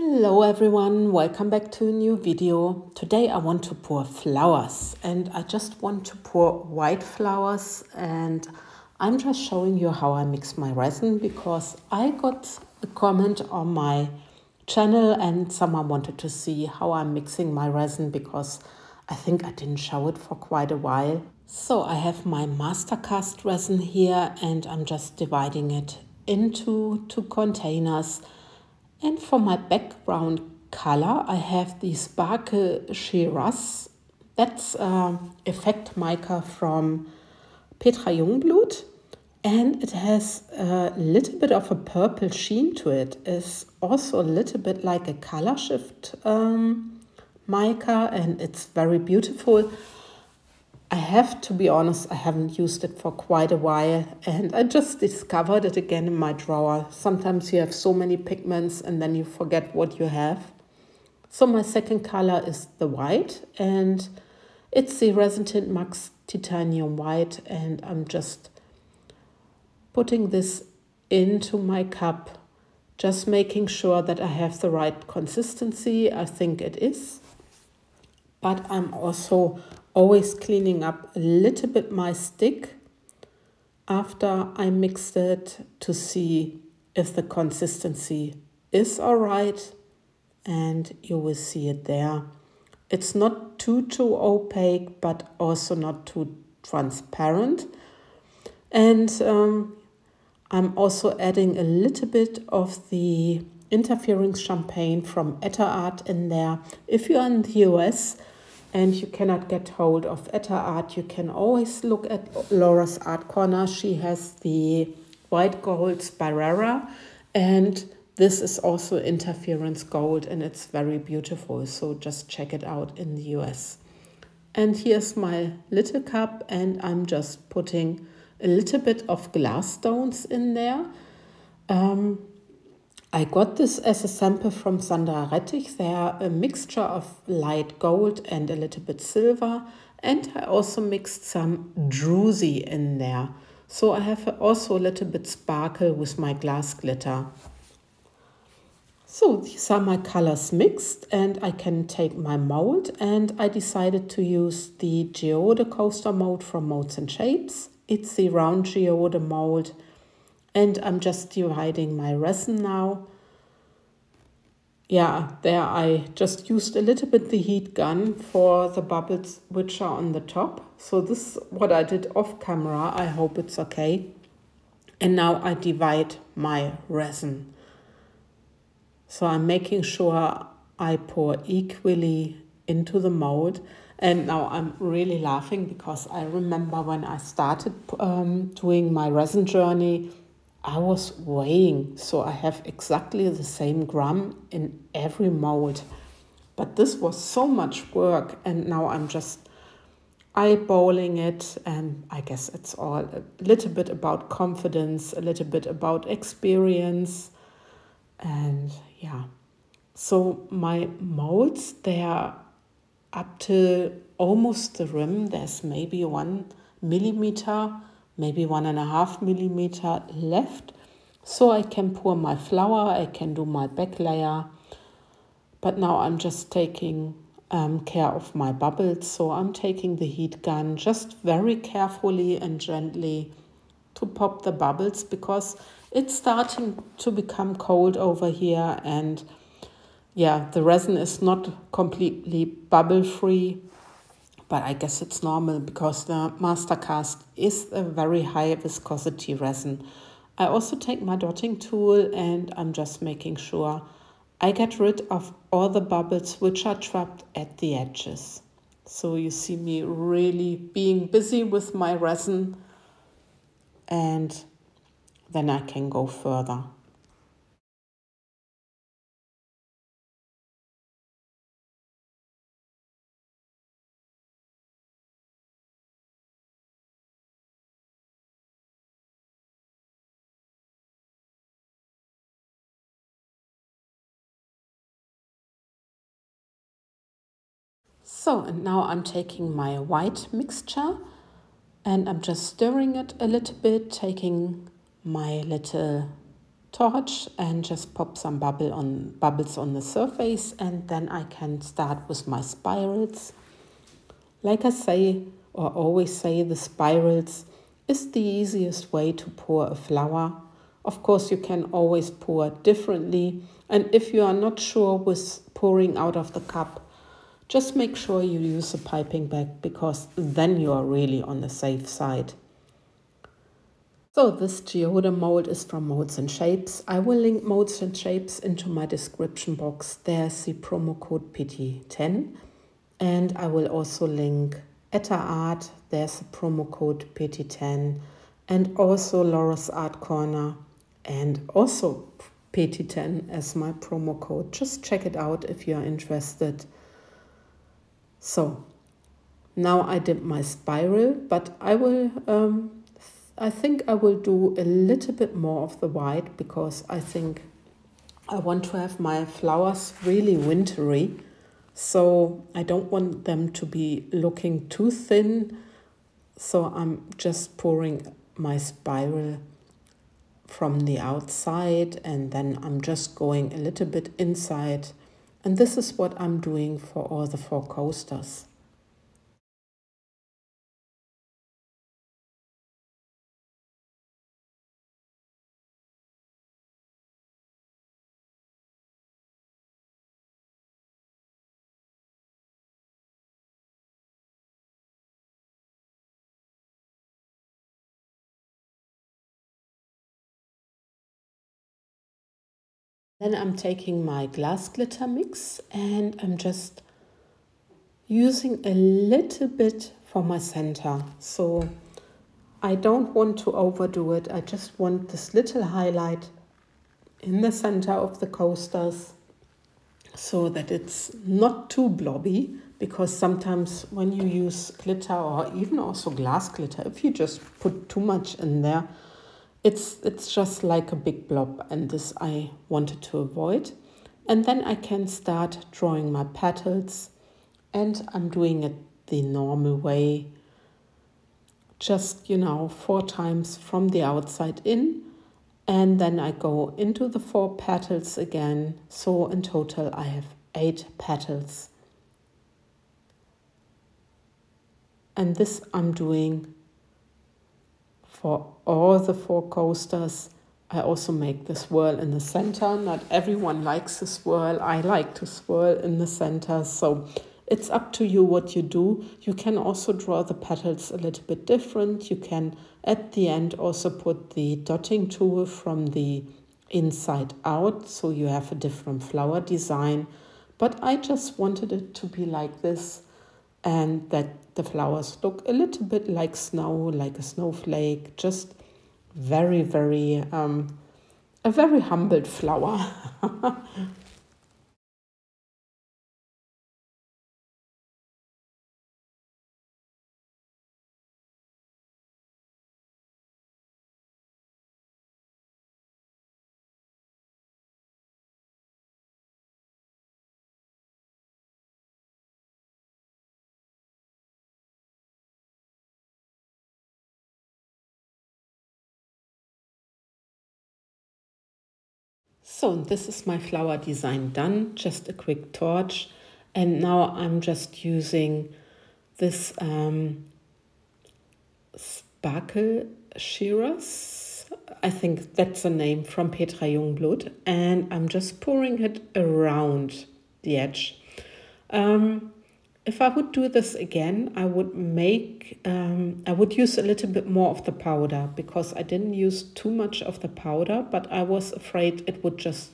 Hello everyone, welcome back to a new video. Today I want to pour flowers and I just want to pour white flowers, and I'm just showing you how I mix my resin because I got a comment on my channel and someone wanted to see how I'm mixing my resin because I think I didn't show it for quite a while. So I have my Mastercast resin here and I'm just dividing it into two containers. And for my background color, I have the Sparkle Shiraz. That's effect mica from Petra Jungblut. And it has a little bit of a purple sheen to it. It's also a little bit like a color shift mica, and it's very beautiful. I have to be honest, I haven't used it for quite a while and I just discovered it again in my drawer. Sometimes you have so many pigments and then you forget what you have. So my second color is the white and it's the Resin Tint Max Titanium White, and I'm just putting this into my cup, just making sure that I have the right consistency. I think it is. But I'm also always cleaning up a little bit my stick after I mixed it to see if the consistency is all right, and you will see it there. It's not too opaque, but also not too transparent. And I'm also adding a little bit of the interfering champagne from Etter Art in there. If you're in the US and you cannot get hold of Etter Art, you can always look at Laura's Art Corner. She has the white gold Spirara, and this is also interference gold and it's very beautiful. So just check it out in the US. And here's my little cup, and I'm just putting a little bit of glass stones in there. I got this as a sample from Sandra Rettich. They are a mixture of light gold and a little bit silver. And I also mixed some druzy in there. So I have also a little bit sparkle with my glass glitter. So these are my colors mixed, and I can take my mold, and I decided to use the Geode CoasterMold from MoldsandShapes. It's the Round Geode mold. And I'm just dividing my resin now. Yeah, there I just used a little bit the heat gun for the bubbles which are on the top. So this is what I did off camera. I hope it's okay. And now I divide my resin. So I'm making sure I pour equally into the mold. And now I'm really laughing because I remember when I started doing my resin journey, I was weighing, so I have exactly the same gram in every mold. But this was so much work, and now I'm just eyeballing it, and I guess it's all a little bit about confidence, a little bit about experience, and yeah. So my molds, they are up to almost the rim. There's maybe 1 millimeter, maybe 1.5 millimeter left. So I can pour my flower, I can do my back layer. But now I'm just taking care of my bubbles. So I'm taking the heat gun just very carefully and gently to pop the bubbles because it's starting to become cold over here, and yeah, the resin is not completely bubble free, but I guess it's normal because the Mastercast is a very high viscosity resin. I also take my dotting tool and I'm just making sure I get rid of all the bubbles which are trapped at the edges. So you see me really being busy with my resin, and then I can go further. So, and now I'm taking my white mixture and I'm just stirring it a little bit, taking my little torch and just pop some bubbles on the surface, and then I can start with my spirals. Like I say, or always say, the spirals is the easiest way to pour a flower. Of course, you can always pour differently, and if you are not sure with pouring out of the cup, just make sure you use a piping bag, because then you are really on the safe side. So this geode mold is from MoldsandShapes. I will link MoldsandShapes into my description box. There's the promo code PT10. And I will also link Etter Art. There's a promo code PT10. And also Laura's Art Corner. And also PT10 as my promo code. Just check it out if you are interested. So now I did my spiral, but I think I will do a little bit more of the white, because I think I want to have my flowers really wintry. So I don't want them to be looking too thin. So I'm just pouring my spiral from the outside, and then I'm just going a little bit inside. And this is what I'm doing for all the 4 coasters. Then I'm taking my glass glitter mix and I'm just using a little bit for my center. So I don't want to overdo it. I just want this little highlight in the center of the coasters so that it's not too blobby, because sometimes when you use glitter, or even also glass glitter, if you just put too much in there, it's just like a big blob, and this I wanted to avoid. And then I can start drawing my petals, and I'm doing it the normal way. Just, 4 times from the outside in, and then I go into the 4 petals again. So in total I have 8 petals. And this I'm doing for all the 4 coasters. I also make the swirl in the center. Not everyone likes the swirl. I like to swirl in the center. So it's up to you what you do. You can also draw the petals a little bit different. You can at the end also put the dotting tool from the inside out, so you have a different flower design. But I just wanted it to be like this, and that the flowers look a little bit like snow, like a snowflake, just very, very, a very humbled flower. So this is my flower design done, just a quick torch. And now I'm just using this sparkle shearers. I think that's the name, from Petra Jungblut. And I'm just pouring it around the edge. If I would do this again, I would use a little bit more of the powder, because I didn't use too much of the powder, but I was afraid it would just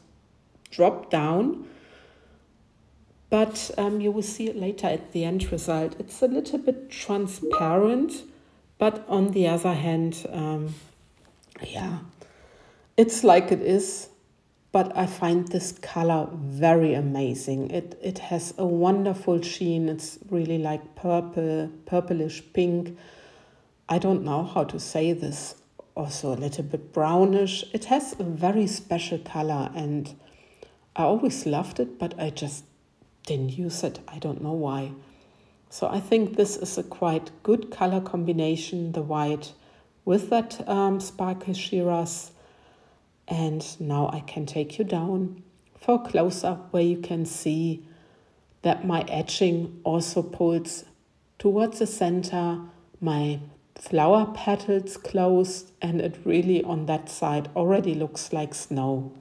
drop down. But you will see it later at the end result. It's a little bit transparent, but on the other hand, yeah, it's like it is. But I find this color very amazing. It has a wonderful sheen. It's really like purple, purplish pink. I don't know how to say this. Also a little bit brownish. It has a very special color, and I always loved it, but I just didn't use it. I don't know why. So I think this is a quite good color combination, the white with that sparkle shearers. And now I can take you down for a close-up where you can see that my etching also pulls towards the center. My flower petals closed, and it really on that side already looks like snow.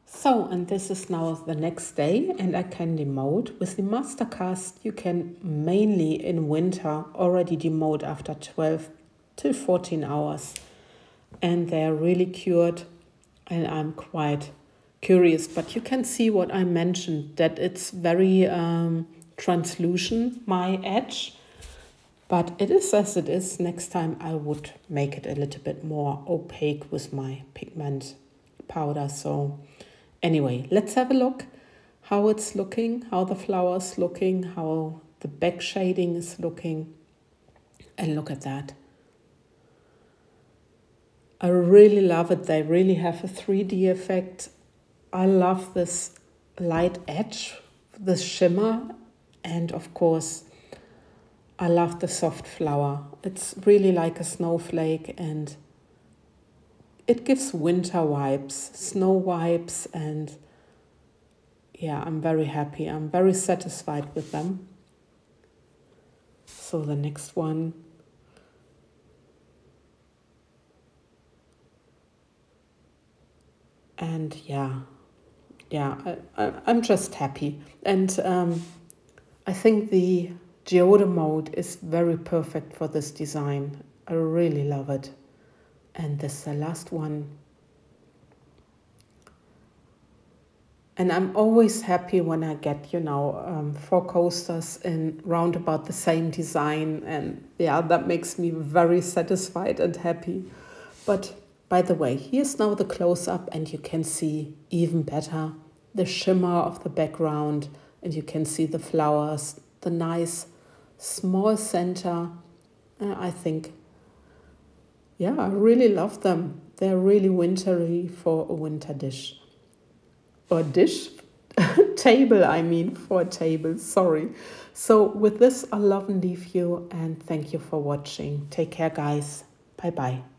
So, and this is now the next day, and I can demold. With the Mastercast, you can mainly in winter already demold after 12 to 14 hours. And they're really cured, and I'm quite curious. But you can see what I mentioned, that it's very translucent, my edge. But it is as it is. Next time I would make it a little bit more opaque with my pigment powder. So anyway, let's have a look how it's looking, how the flower's looking, how the back shading is looking. And look at that. I really love it. They really have a 3D effect. I love this light edge, this shimmer, and of course, I love the soft flower. It's really like a snowflake, and it gives winter vibes, snow vibes, and yeah, I'm very happy. I'm very satisfied with them. So the next one. And I'm just happy. And I think the Geode mold is very perfect for this design. I really love it. And this is the last one. And I'm always happy when I get, 4 coasters in round about the same design. And yeah, that makes me very satisfied and happy. But by the way, here's now the close-up, and you can see even better the shimmer of the background, and you can see the flowers, the nice small center. I think, yeah, I really love them. They're really wintry for a winter dish. Or dish? Table, I mean, for a table, sorry. So with this, I love and leave you, and thank you for watching. Take care, guys. Bye-bye.